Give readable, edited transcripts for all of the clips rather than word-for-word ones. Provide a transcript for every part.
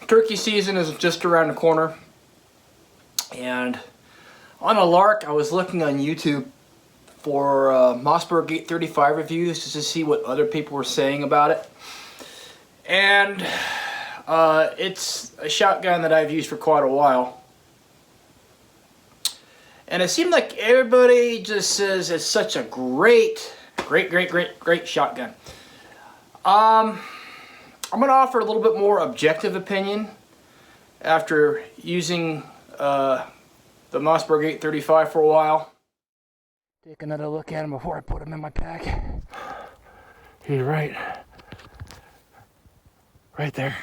Turkey season is just around the corner, and on a lark I was looking on YouTube for Mossberg 835 reviews just to see what other people were saying about it. And it's a shotgun that I've used for quite a while, and it seemed like everybody just says it's such a great shotgun. I'm going to offer a little bit more objective opinion after using the Mossberg 835 for a while. Take another look at him before I put him in my pack. He's right there.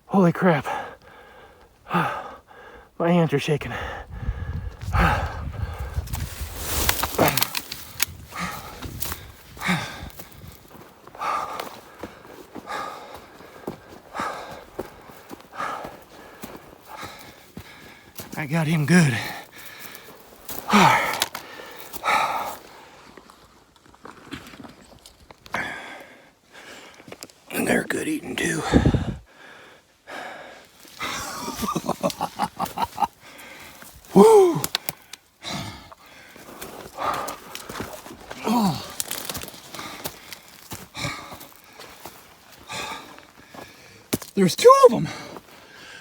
Holy crap. My hands are shaking. I got him good. And they're good eating too. Woo! Oh. There's two of them.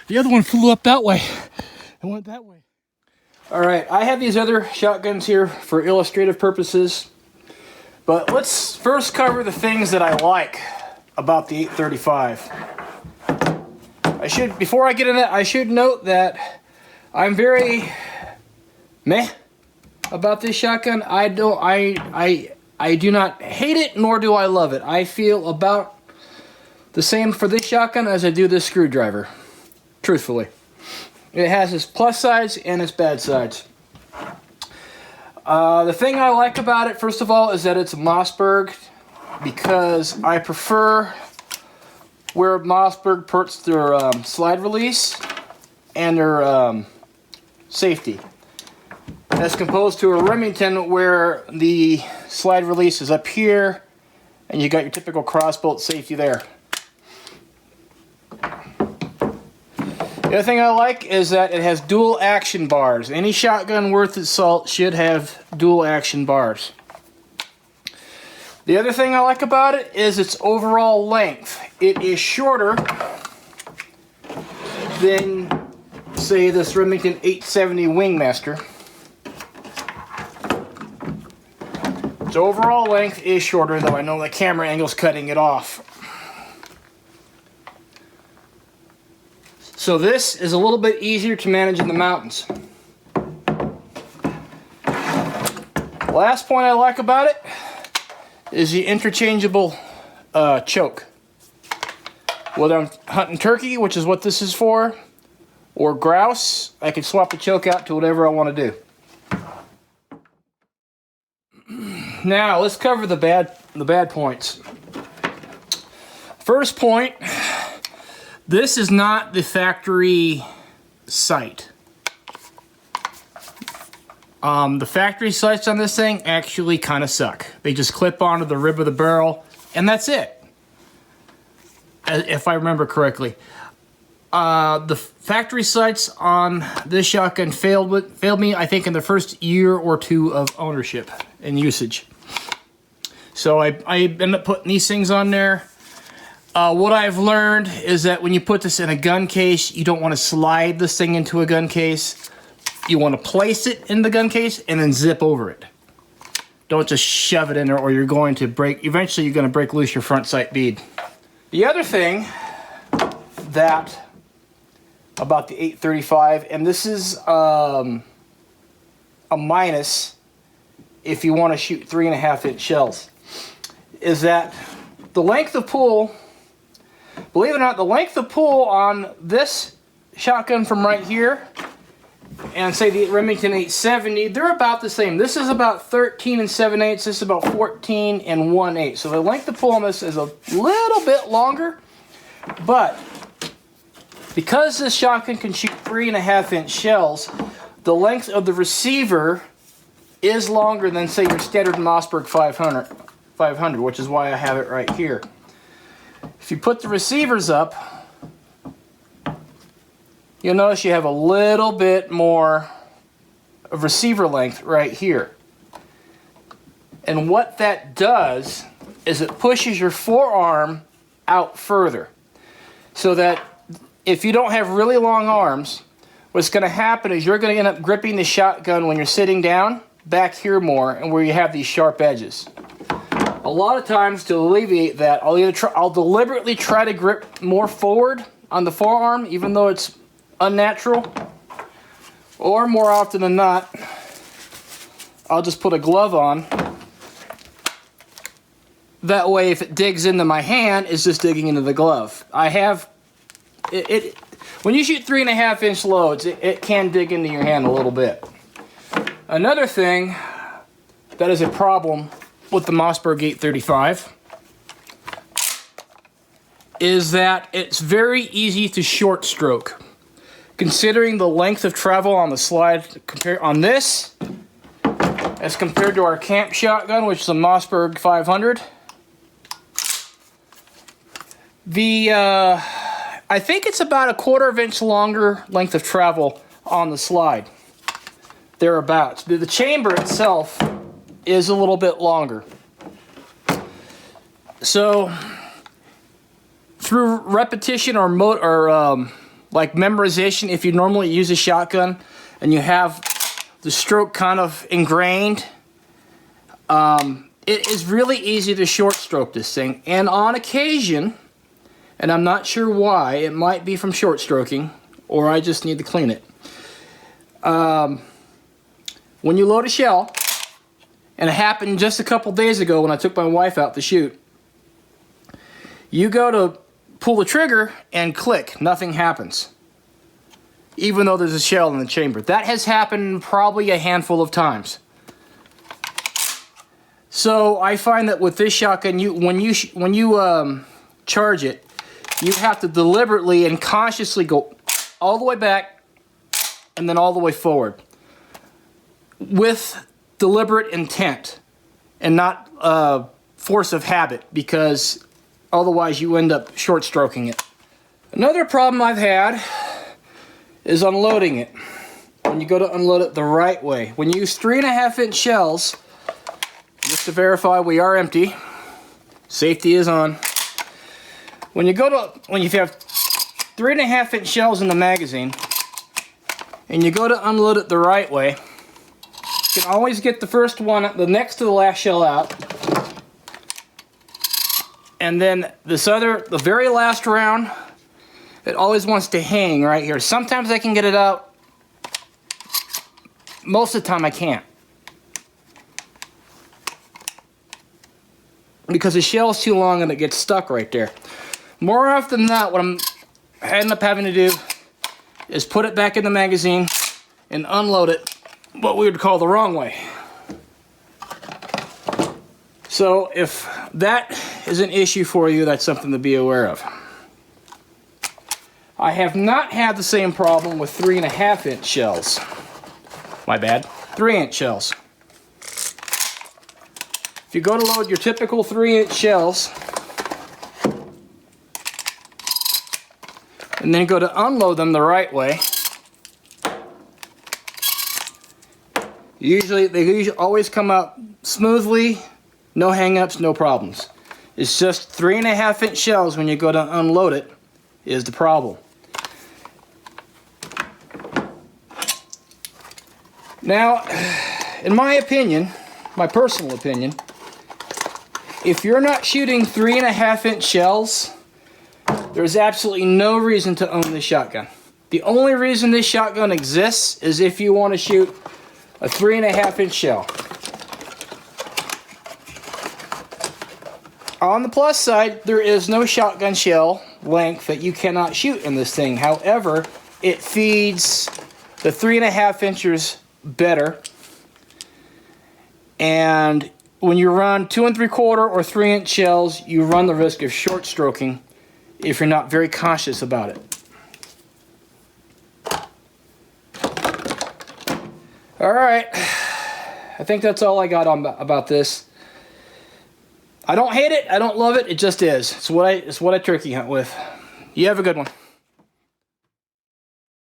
The other one flew up that way. I went that way. Alright, I have these other shotguns here for illustrative purposes, but let's first cover the things that I like about the 835. Before I get into that, I should note that I'm very meh about this shotgun. I do not hate it, nor do I love it. I feel about the same for this shotgun as I do this screwdriver, truthfully. It has its plus sides and its bad sides. The thing I like about it, first of all, is that it's a Mossberg, because I prefer where Mossberg puts their slide release and their safety, as opposed to a Remington where the slide release is up here and you got your typical crossbolt safety there. The other thing I like is that it has dual action bars. Any shotgun worth its salt should have dual action bars. The other thing I like about it is its overall length. It is shorter than, say, this Remington 870 Wingmaster. Its overall length is shorter, though I know the camera angle's cutting it off. So this is a little bit easier to manage in the mountains. Last point I like about it is the interchangeable choke. Whether I'm hunting turkey, which is what this is for, or grouse, I can swap the choke out to whatever I want to do. Now let's cover the bad points. First point. This is not the factory sight. The factory sights on this thing actually kind of suck. They just clip onto the rib of the barrel, and that's it. If I remember correctly. The factory sights on this shotgun failed me, I think, in the first year or two of ownership and usage. So I ended up putting these things on there. What I've learned is that when you put this in a gun case, you don't want to slide this thing into a gun case. You want to place it in the gun case and then zip over it. Don't just shove it in there, or you're going to break, eventually you're going to break loose your front sight bead. The other thing that about the 835, and this is a minus if you want to shoot 3.5-inch shells, is that the length of pull, believe it or not, the length of pull on this shotgun from right here and say the Remington 870, they're about the same. This is about 13 7/8, this is about 14 1/8. So the length of pull on this is a little bit longer, but because this shotgun can shoot 3.5-inch shells, the length of the receiver is longer than, say, your standard Mossberg 500, which is why I have it right here. If you put the receivers up, you'll notice you have a little bit more of receiver length right here. And what that does is it pushes your forearm out further. So that if you don't have really long arms, what's going to happen is you're going to end up gripping the shotgun when you're sitting down back here more, and where you have these sharp edges. A lot of times, to alleviate that, I'll deliberately try to grip more forward on the forearm, even though it's unnatural. Or more often than not, I'll just put a glove on. That way, if it digs into my hand, it's just digging into the glove. When you shoot 3.5-inch loads, it can dig into your hand a little bit. Another thing that is a problem with the Mossberg 835 is that it's very easy to short stroke. Considering the length of travel on the slide on this as compared to our camp shotgun, which is a Mossberg 500, I think it's about a 1/4 inch longer length of travel on the slide, thereabouts. The chamber itself is a little bit longer. So through repetition or like memorization, if you normally use a shotgun and you have the stroke kind of ingrained, it is really easy to short stroke this thing. And on occasion, and I'm not sure why, it might be from short stroking, or I just need to clean it. When you load a shell, and it happened just a couple days ago when I took my wife out to shoot, you go to pull the trigger and click, nothing happens. Even though there's a shell in the chamber. That has happened probably a handful of times. So I find that with this shotgun, when you charge it, you have to deliberately and consciously go all the way back and then all the way forward with deliberate intent and not force of habit, because otherwise you end up short stroking it. Another problem I've had is unloading it. When you go to unload it the right way. When you use 3.5-inch shells, just to verify we are empty, safety is on. When you have 3.5-inch shells in the magazine and you go to unload it the right way, you can always get the first one, the next to the last shell out, and then the very last round, it always wants to hang right here. Sometimes I can get it out. Most of the time I can't, because the shell is too long and it gets stuck right there. More often than not, what I end up having to do is put it back in the magazine and unload it what we would call the wrong way. So if that is an issue for you, that's something to be aware of. I have not had the same problem with 3.5-inch shells. My bad, 3-inch shells. If you go to load your typical 3-inch shells, and then go to unload them the right way, they always come out smoothly, no hang-ups, no problems. It's just 3.5-inch shells when you go to unload it is the problem. Now, in my opinion, my personal opinion, if you're not shooting 3.5-inch shells, there's absolutely no reason to own this shotgun. The only reason this shotgun exists is if you want to shoot a 3.5-inch shell. On the plus side, there is no shotgun shell length that you cannot shoot in this thing. However, it feeds the 3.5 inchers better. And when you run 2 3/4 or 3-inch shells, you run the risk of short stroking if you're not very cautious about it. All right, I think that's all I got about this. I don't hate it. I don't love it. It just is. It's what I turkey hunt with. You have a good one.